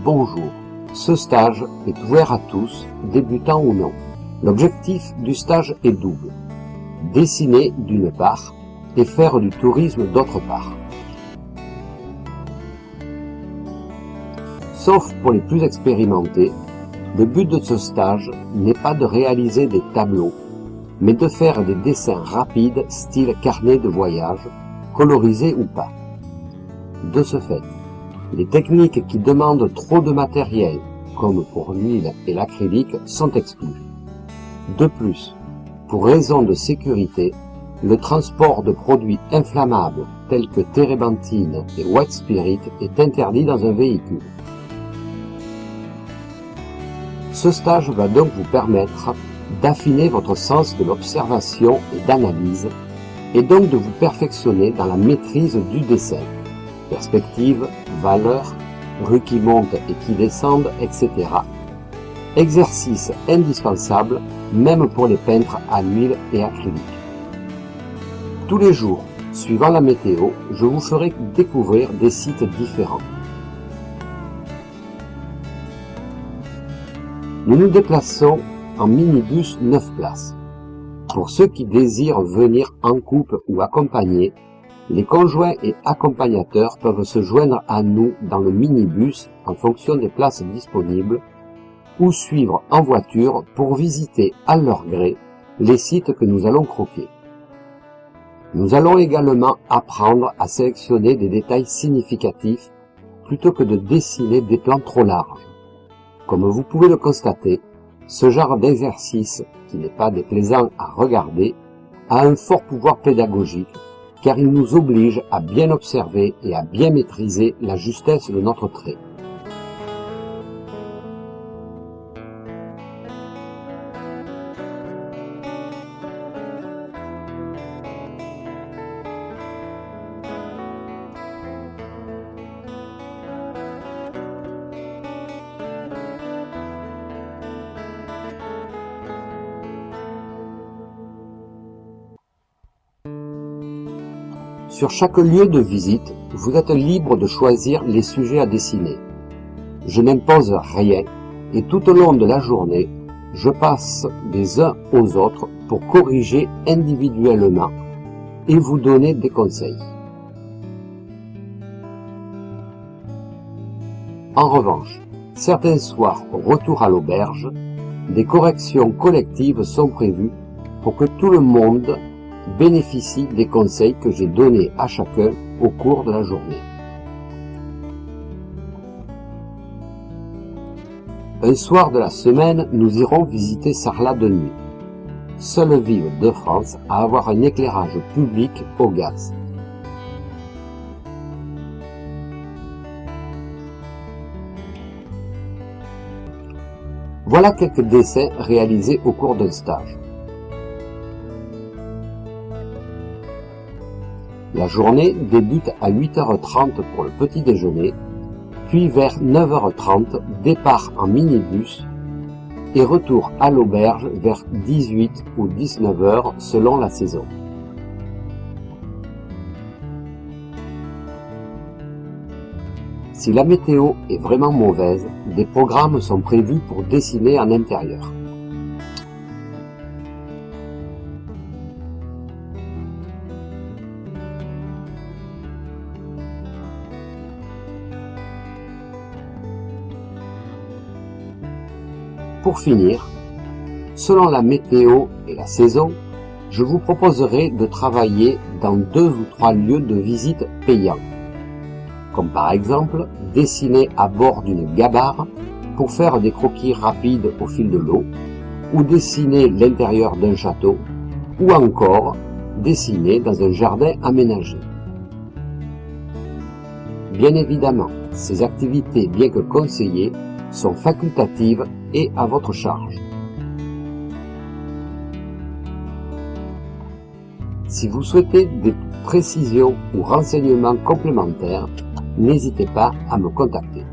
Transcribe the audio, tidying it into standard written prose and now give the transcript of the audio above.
bonjour. Ce stage est ouvert à tous, débutants ou non. L'objectif du stage est double. Dessiner d'une part et faire du tourisme d'autre part. Sauf pour les plus expérimentés, le but de ce stage n'est pas de réaliser des tableaux, mais de faire des dessins rapides style carnet de voyage, colorisés ou pas. De ce fait, les techniques qui demandent trop de matériel, comme pour l'huile et l'acrylique, sont exclues. De plus, pour raison de sécurité, le transport de produits inflammables tels que térébenthine et white spirit est interdit dans un véhicule. Ce stage va donc vous permettre d'affiner votre sens de l'observation et d'analyse, et donc de vous perfectionner dans la maîtrise du dessin. Perspective, valeurs, rues qui montent et qui descendent, etc. Exercice indispensable même pour les peintres à l'huile et acrylique. Tous les jours, suivant la météo, je vous ferai découvrir des sites différents. Nous nous déplaçons en minibus 9 places. Pour ceux qui désirent venir en couple ou accompagnés, les conjoints et accompagnateurs peuvent se joindre à nous dans le minibus en fonction des places disponibles ou suivre en voiture pour visiter à leur gré les sites que nous allons croquer. Nous allons également apprendre à sélectionner des détails significatifs plutôt que de dessiner des plans trop larges. Comme vous pouvez le constater, ce genre d'exercice, qui n'est pas déplaisant à regarder, a un fort pouvoir pédagogique car il nous oblige à bien observer et à bien maîtriser la justesse de notre trait. Sur chaque lieu de visite, vous êtes libre de choisir les sujets à dessiner. Je n'impose rien et tout au long de la journée, je passe des uns aux autres pour corriger individuellement et vous donner des conseils. En revanche, certains soirs au retour à l'auberge, des corrections collectives sont prévues pour que tout le monde bénéficie des conseils que j'ai donnés à chacun au cours de la journée. Un soir de la semaine, nous irons visiter Sarlat de nuit, seule ville de France à avoir un éclairage public au gaz. Voilà quelques dessins réalisés au cours d'un stage. La journée débute à 8h30 pour le petit déjeuner, puis vers 9h30, départ en minibus et retour à l'auberge vers 18 ou 19h selon la saison. Si la météo est vraiment mauvaise, des programmes sont prévus pour dessiner en intérieur. Pour finir, selon la météo et la saison, je vous proposerai de travailler dans 2 ou 3 lieux de visite payants, comme par exemple dessiner à bord d'une gabarre pour faire des croquis rapides au fil de l'eau, ou dessiner l'intérieur d'un château, ou encore dessiner dans un jardin aménagé. Bien évidemment, ces activités, bien que conseillées, sont facultatives et à votre charge. Si vous souhaitez des précisions ou renseignements complémentaires, n'hésitez pas à me contacter.